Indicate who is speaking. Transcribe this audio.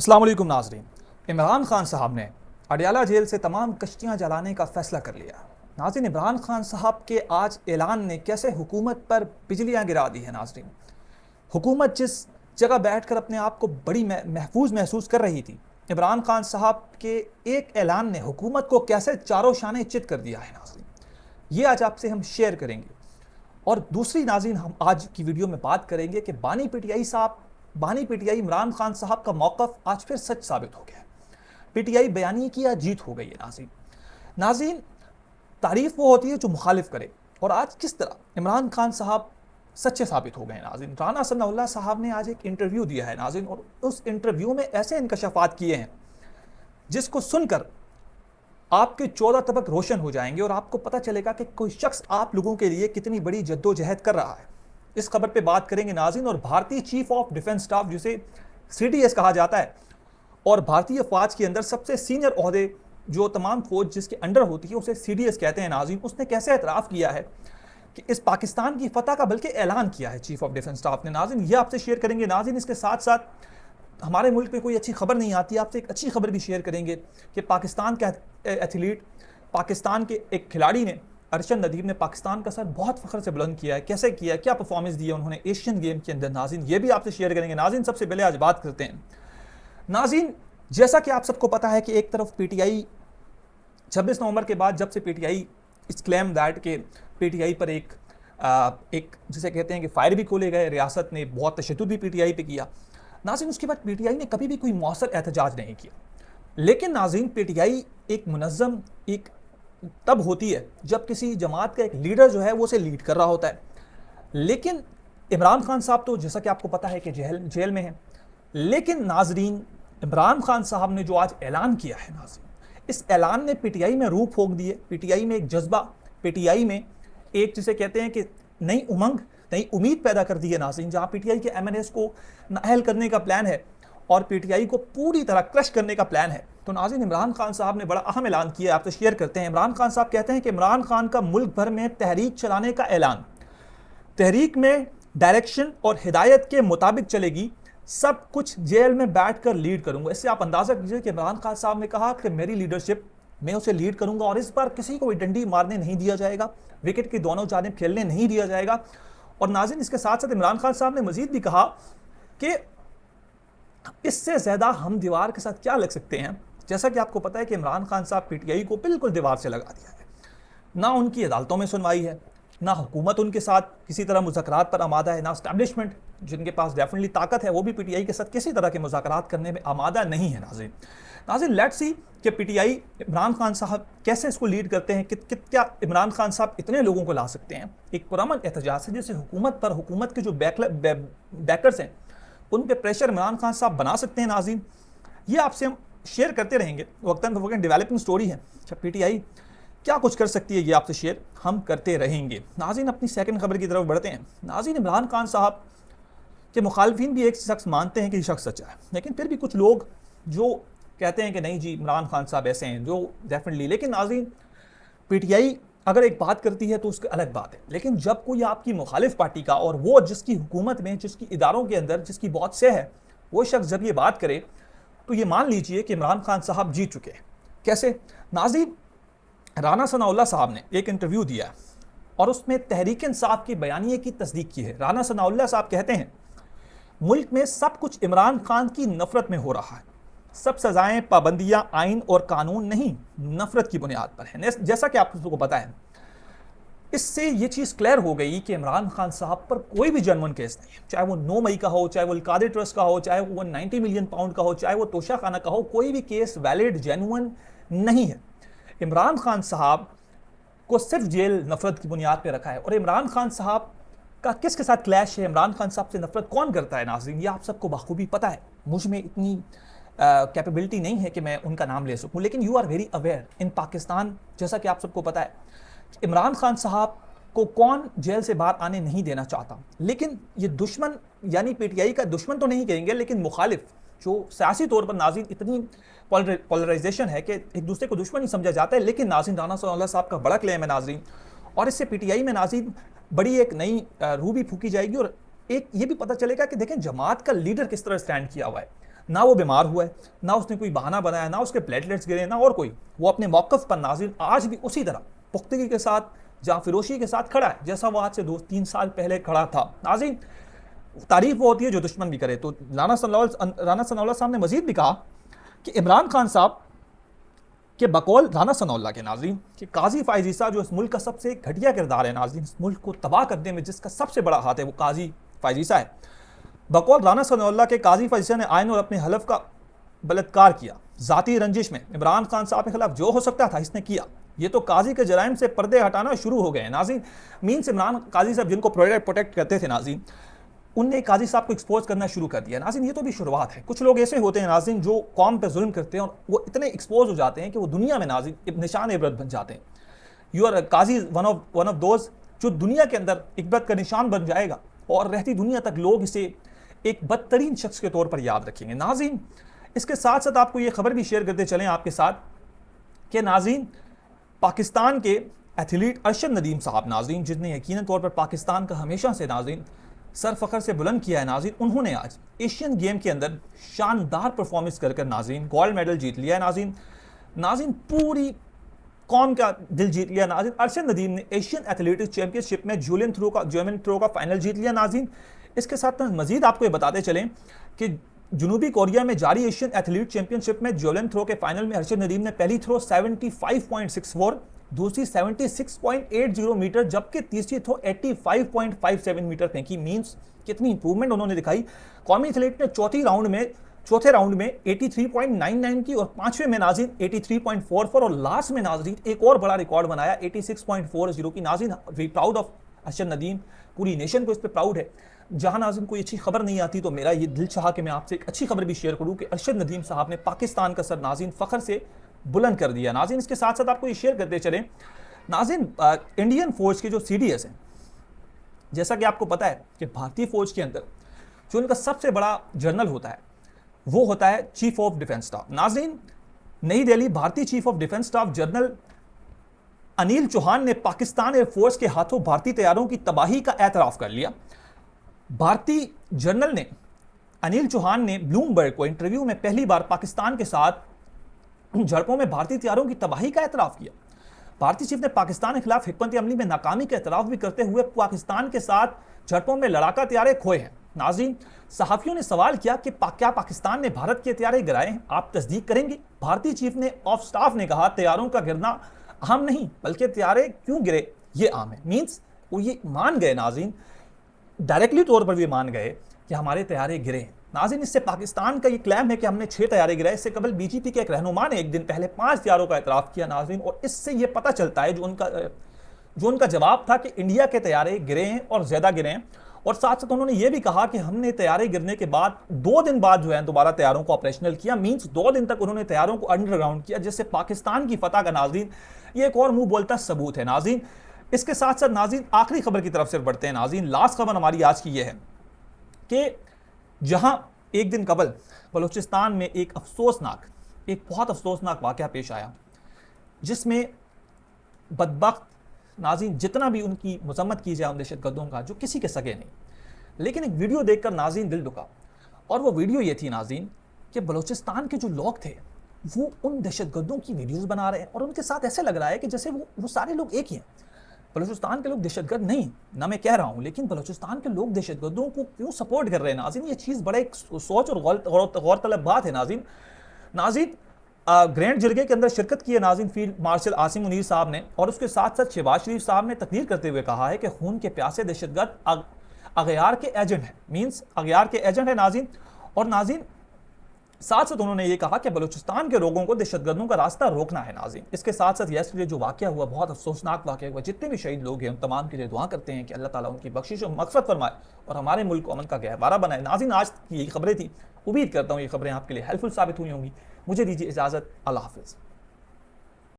Speaker 1: अस्सलाम वालेकुम नाज़रीन। इमरान खान साहब ने अडयाला जेल से तमाम कश्तियाँ जलाने का फ़ैसला कर लिया। नाज़रीन, इमरान खान साहब के आज ऐलान ने कैसे हुकूमत पर बिजलियाँ गिरा दी है। नाज़रीन, हुकूमत जिस जगह बैठ कर अपने आप को बड़ी महफूज महसूस कर रही थी, इमरान खान साहब के एक ऐलान ने हुकूमत को कैसे चारों शाने चित कर दिया है। नाज़रीन, ये आज आपसे हम शेयर करेंगे। और दूसरी नाज़रीन, हम आज की वीडियो में बात करेंगे कि बानी पीटीआई इमरान खान साहब का मौक़िफ़ आज फिर सच साबित हो गया है। पीटीआई बयानी की आज जीत हो गई है। नाज़रीन, तारीफ़ वो होती है जो मुखालिफ करे, और आज किस तरह इमरान खान साहब सच्चे साबित हो गए। नाज़रीन, राना सनाउल्लाह साहब ने आज एक इंटरव्यू दिया है। नाज़रीन, और उस इंटरव्यू में ऐसे इंकशाफात किए हैं जिसको सुनकर आपके 14 तबक रोशन हो जाएंगे और आपको पता चलेगा कि कोई शख्स आप लोगों के लिए कितनी बड़ी जद्दोजहद कर रहा है। इस खबर पे बात करेंगे नाज़रीन। और भारतीय चीफ ऑफ डिफेंस स्टाफ, जिसे CDS कहा जाता है, और भारतीय फौज के अंदर सबसे सीनियर ओहदे जो तमाम फौज जिसके अंडर होती है उसे CDS कहते हैं। नाज़रीन, उसने कैसे एतराफ़ किया है कि इस पाकिस्तान की फतह का बल्कि ऐलान किया है चीफ ऑफ डिफेंस स्टाफ ने। नाज़रीन, ये आपसे शेयर करेंगे। नाज़रीन, इसके साथ साथ हमारे मुल्क में कोई अच्छी खबर नहीं आती, आपसे एक अच्छी खबर भी शेयर करेंगे कि पाकिस्तान का एथलीट, पाकिस्तान के एक खिलाड़ी ने, अरशद नदीम ने पाकिस्तान का सर बहुत फ़ख्र से बुलंद किया है। कैसे किया, क्या परफॉर्मेंस दी है उन्होंने एशियन गेम के अंदर। नाज़रीन, ये भी आपसे शेयर करेंगे। नाज़रीन, सबसे पहले आज बात करते हैं। नाज़रीन, जैसा कि आप सबको पता है कि एक तरफ पीटीआई 26 नवंबर के बाद, जब से पीटीआई इस क्लेम दैट के पीटीआई पर एक जिसे कहते हैं कि फायर भी खोले गए, रियासत ने बहुत तशद्दुद भी पीटीआई पे किया। नाज़रीन, उसके बाद पीटीआई ने कभी भी कोई मौसर एहतजाज नहीं किया। लेकिन नाज़रीन, पीटीआई एक मुनज़्ज़म एक तब होती है जब किसी जमात का एक लीडर जो है वो उसे लीड कर रहा होता है। लेकिन इमरान खान साहब तो जैसा कि आपको पता है कि जेल में हैं। लेकिन नाज़रीन, इमरान खान साहब ने जो आज ऐलान किया है, नाज़रीन, इस ऐलान ने पीटीआई में रूह फूंक दिए। पीटीआई में एक जज्बा, पीटीआई में एक जिसे कहते हैं कि नई उमंग, नई उम्मीद पैदा कर दी है। नाज़रीन, जहाँ पीटीआई के MNAs को नाअहल करने का प्लान है और पीटीआई को पूरी तरह क्रश करने का प्लान है। तो नाज़रीन, इमरान खान साहब ने बड़ा अहम ऐलान किया, आपसे शेयर करते हैं। इमरान खान साहब कहते हैं कि इमरान खान का मुल्क भर में तहरीक चलाने का ऐलान, तहरीक में डायरेक्शन और हिदायत के मुताबिक चलेगी, सब कुछ जेल में बैठकर लीड करूंगा। इससे आप अंदाज़ा कीजिए कि इमरान खान साहब ने कहा कि मेरी लीडरशिप, मैं उसे लीड करूंगा और इस बार किसी को भी डंडी मारने नहीं दिया जाएगा, विकेट की दोनों जानिब खेलने नहीं दिया जाएगा। और नाज़रीन, इसके साथ साथ इमरान खान साहब ने मजीद भी कहा कि इससे ज़्यादा हम दीवार के साथ क्या लग सकते हैं। जैसा कि आपको पता है कि इमरान खान साहब पीटीआई को बिल्कुल दीवार से लगा दिया है। ना उनकी अदालतों में सुनवाई है, ना हुकूमत उनके साथ किसी तरह मुज़ाकरात पर आमादा है, ना इस्टेब्लिशमेंट जिनके पास डेफिनेटली ताकत है वो भी पीटीआई के साथ किसी तरह के मुज़ाकरात करने में आमादा नहीं है। नाज़रीन, लेट्स सी कि पीटीआई इमरान खान साहब कैसे इसको लीड करते हैं। क्या इमरान खान साहब इतने लोगों को ला सकते हैं एक पुरअमन एहतजाज से, जैसे हुकूमत के जो बैकर्स हैं उन पे प्रेशर इमरान खान साहब बना सकते हैं। नाज़रीन, ये आपसे हम शेयर करते रहेंगे, वक्तन फ़वक्तन डेवलपिंग स्टोरी है। अच्छा, पीटीआई क्या कुछ कर सकती है ये आपसे शेयर हम करते रहेंगे। नाज़रीन, अपनी सेकंड खबर की तरफ बढ़ते हैं। नाज़रीन, इमरान खान साहब के मुखालिफिन भी एक शख्स मानते हैं कि ये शख्स सच्चा है, लेकिन फिर भी कुछ लोग जो कहते हैं कि नहीं जी इमरान खान साहब ऐसे हैं, जो डेफिनेटली। लेकिन नाज़रीन, पीटीआई अगर एक बात करती है तो उसकी अलग बात है, लेकिन जब कोई आपकी मुखालिफ पार्टी का, और वो जिसकी हुकूमत में, जिसकी इदारों के अंदर जिसकी बहुत से है, वो शख्स जब ये बात करे तो ये मान लीजिए कि इमरान खान साहब जीत चुके हैं। कैसे? नाज़रीन, राना सनाउल्लाह साहब ने एक इंटरव्यू दिया और उसमें तहरीक इंसाफ की बयानिए की तस्दीक की है। राना सनाउल्लाह साहब कहते हैं मुल्क में सब कुछ इमरान खान की नफरत में हो रहा है, सब सजाएं, पाबंदियां आइन और कानून नहीं, नफरत की बुनियाद पर है। जैसा कि आप सबको पता है, इससे ये चीज़ क्लियर हो गई कि इमरान खान साहब पर कोई भी जेन्युइन केस नहीं है, चाहे वो 9 मई का हो, चाहे वो अल-कादिर ट्रस्ट का हो, चाहे वो 90 मिलियन पाउंड का हो, चाहे वो तोशा खाना का हो, कोई भी केस वैलिड जेन्युइन नहीं है। इमरान खान साहब को सिर्फ जेल नफरत की बुनियाद पर रखा है। और इमरान खान साहब का किसके साथ क्लैश है, इमरान खान साहब से नफरत कौन करता है, नाज़रीन, ये आप सबको बखूबी पता है। मुझ में इतनी कैपेबिलिटी नहीं है कि मैं उनका नाम ले सकूं, लेकिन you are very aware in Pakistan, जैसा कि आप सबको पता है, इमरान खान साहब को कौन जेल से बाहर आने नहीं देना चाहता। लेकिन ये दुश्मन, यानी पीटीआई का दुश्मन तो नहीं कहेंगे, लेकिन मुखालिफ जो सियासी तौर पर नाज़रीन इतनी पोलराइजेशन है कि एक दूसरे को दुश्मन ही समझा जाता है। लेकिन नाज़रीन, राना सनाउल्लाह साहब का बड़ा क्लेम है नाज़रीन, और इससे पीटीआई में नाज़रीन बड़ी एक नई रूह भी फूकी जाएगी और एक ये भी पता चलेगा कि देखें जमात का लीडर किस तरह स्टैंड किया हुआ है। ना वो बीमार हुआ है, ना उसने कोई बहाना बनाया, ना उसके प्लेटलेट्स गिरे, ना और कोई। वो अपने मौक़िफ़ पर नाज़रीन आज भी उसी तरह पुख्तगी के साथ, जाँफिरोशी के साथ खड़ा है जैसा वो आज से 2-3 साल पहले खड़ा था। नाज़रीन, तारीफ़ वो होती है जो दुश्मन भी करे। तो राना सनाउल्लाह साहब ने मज़ीद भी कहा कि इमरान खान साहब के बकौल राना सनाउल्लाह के नाज़रीन कि काजी फ़ाइज़ ईसा जो इस मुल्क का सबसे घटिया किरदार है नाज़रीन, इस मुल्क को तबाह करने में जिसका सबसे बड़ा हाथ है वो काजी फ़ाइज़ ईसा है। बकौल राना सनाउल्लाह के काजी फ़ाइज़ ईसा ने आइन और अपने हलफ का बलात्कार किया। ज़ाती रंजिश में इमरान खान साहब के खिलाफ जो हो सकता था इसने किया। ये तो काजी के जराइम से पर्दे हटाना शुरू हो गए हैं नाज़रीन। मीन्स इमरान काजी साहब जिनको प्रोटेक्ट करते थे नाज़रीन, उनने काजी साहब को एक्सपोज करना शुरू कर दिया नाज़रीन। ये तो भी शुरुआत है। कुछ लोग ऐसे होते हैं नाज़रीन जो कौम पर जुल्म करते हैं और वो इतने एक्सपोज हो जाते हैं कि वो दुनिया में नाज़रीन निशान इबरत बन जाते हैं। यू आर काजी वन ऑफ दोज जो दुनिया के अंदर इबरत का निशान बन जाएगा और रहती दुनिया तक लोग इसे एक बदतरीन शख्स के तौर पर याद रखेंगे। नाज़रीन, इसके साथ साथ आपको ये खबर भी शेयर करते चलें आपके साथ कि नाज़रीन पाकिस्तान के एथलीट अरशद नदीम साहब नाज़रीन, जिसने यकीनन तौर पर पाकिस्तान का हमेशा से नाज़रीन सर फ़ख्र से बुलंद किया है नाज़रीन, उन्होंने आज एशियन गेम के अंदर शानदार परफॉर्मेंस कर नाज़रीन गोल्ड मेडल जीत लिया है। नाज़रीन पूरी कौम का दिल जीत लिया नाज़रीन। अरशद नदीम ने एशियन एथलेटिक्स चैंपियनशिप में जैवलिन थ्रो का फाइनल जीत लिया नाज़रीन। इसके साथ मज़ीद आपको ये बताते चलें कि जनूबी कोरिया में जारी एशियन एथलीट चैंपियनशिप में जैवलिन थ्रो के फाइनल में अरशद नदीम ने पहली थ्रो 75.64, दूसरी 76.80 मीटर, जबकि तीसरी थ्रो 85.57 मीटर फेंकी। मीन्स कितनी इंप्रूवमेंट उन्होंने दिखाई। कौमी एथलीट ने चौथे राउंड में 83.99 की और पांचवें में नाज़रीन 83.44 और लास्ट में नाज़रीन एक और बड़ा रिकॉर्ड बनाया 86.40 की। नाज़रीन we proud of Arshad Nadeem, पूरी नेशन को इस पर प्राउड है। जहां नाज़रीन कोई अच्छी खबर नहीं आती तो मेरा ये दिल चाहा कि मैं आपसे एक अच्छी खबर भी शेयर करूं कि अरशद नदीम साहब ने पाकिस्तान का सर नाज़रीन फ़ख्र से बुलंद कर दिया। नाज़रीन, इसके साथ साथ आपको ये शेयर करते चले नाज़रीन, इंडियन फौज के जो CDS हैं, जैसा कि आपको पता है कि भारतीय फौज के अंदर जो इनका सबसे बड़ा जनरल होता है वो होता है चीफ ऑफ डिफेंस स्टाफ। नाज़रीन, नई दिल्ली, भारतीय chief of defence staff general Anil Chauhan ने पाकिस्तान एयरफोर्स के हाथों भारतीय तैयारों की तबाही का एतराफ़ कर लिया। भारतीय जनरल ने अनिल चौहान ने ब्लूमबर्ग को इंटरव्यू में पहली बार पाकिस्तान के साथ झड़पों में भारतीय तैयारों की तबाही का एतराफ़ किया। भारतीय चीफ ने पाकिस्तान के खिलाफ हिकमत अमली में नाकामी का एतराफ़ भी करते हुए पाकिस्तान के साथ झड़पों में लड़ाका तैयारे खोए हैं। नाज़रीन, सहाफ़ियों ने सवाल किया कि क्या पाकिस्तान ने भारत के तैयारे गिराए हैं, आप तस्दीक करेंगे? भारतीय चीफ ने ऑफ स्टाफ ने कहा तैयारों का गिरना अहम नहीं बल्कि तैयारे क्यों गिरे ये आम है। मीन्स वो ये मान गए नाज़रीन, डायरेक्टली तौर पर भी मान गए कि हमारे तैयारे गिरे हैं। नाज़रीन, इससे पाकिस्तान का ये क्लेम है कि हमने 6 तैयारे गिराए। इससे कबल BJP के एक रहनुमा ने एक दिन पहले 5 तैयारों का एतराफ़ किया नाज़रीन, और इससे ये पता चलता है जो उनका जवाब था कि इंडिया के तैयारे गिरे हैं और ज़्यादा गिरे हैं। और साथ साथ उन्होंने ये भी कहा कि हमने तैयारे गिरने के बाद 2 दिन बाद जो है दोबारा तैयारों को ऑपरेशनल किया। मीन्स 2 दिन तक उन्होंने तैयारों को अंडरग्राउंड किया, जिससे पाकिस्तान की फतह का नाज़रीन ये एक और मुंह बोलता सबूत है। नाज़रीन, इसके साथ साथ नाज़रीन आखिरी खबर की तरफ से बढ़ते हैं। नाज़रीन, लास्ट खबर हमारी आज की ये है कि जहां एक दिन कबल बलूचिस्तान में एक बहुत अफसोसनाक वाक़या पेश आया, जिसमें बदबख्त नाज़रीन जितना भी उनकी मज़म्मत की जाए उन दहशतगर्दों का जो किसी के सगे नहीं, लेकिन एक वीडियो देखकर नाज़रीन दिल दुखा। और वो वीडियो ये थी नाज़रीन कि बलूचिस्तान के जो लोग थे वो उन दहशतगर्दों की वीडियोज़ बना रहे हैं और उनके साथ ऐसे लग रहा है कि जैसे वो सारे लोग एक ही हैं। बलूचिस्तान के लोग दहशतगर्द नहीं, ना मैं कह रहा हूँ, लेकिन बलूचिस्तान के लोग दहशतगर्दों को क्यों सपोर्ट कर रहे हैं नाज़रीन, ये चीज़ बड़ा एक सोच और गौरतलब बात है। नाज़रीन ग्रैंड जरगे के अंदर शिरकत की है नाज़रीन फील्ड मार्शल आसिम मुनीर साहब ने, और उसके साथ साथ शहबाज शरीफ साहब ने तकरीर करते हुए कहा है कि खून के प्यासे दहशतगर्द अगयार के एजेंट हैं। मीन्स अगयार के एजेंट है नाज़रीन। और नाज़रीन साथ साथ उन्होंने ये कहा कि बलूचिस्तान के लोगों को दहशतगर्दों का रास्ता रोकना है नाज़रीन। इसके साथ साथ यस्टरडे जो वाक़या हुआ बहुत अफसोसनाक वाक़या हुआ, जितने भी शहीद लोग हैं उन तमाम के लिए दुआ करते हैं कि अल्लाह ताला उनकी बख्शिश और मग़फ़िरत फरमाए और हमारे मुल्क को अमन का गहवारा बनाए। नाज़रीन, आज की यही खबरें थी। उम्मीद करता हूँ ये खबरें आपके लिए हेल्पफुल साबित हुई होंगी। मुझे दीजिए इजाज़त। अल्लाह हाफ़िज़।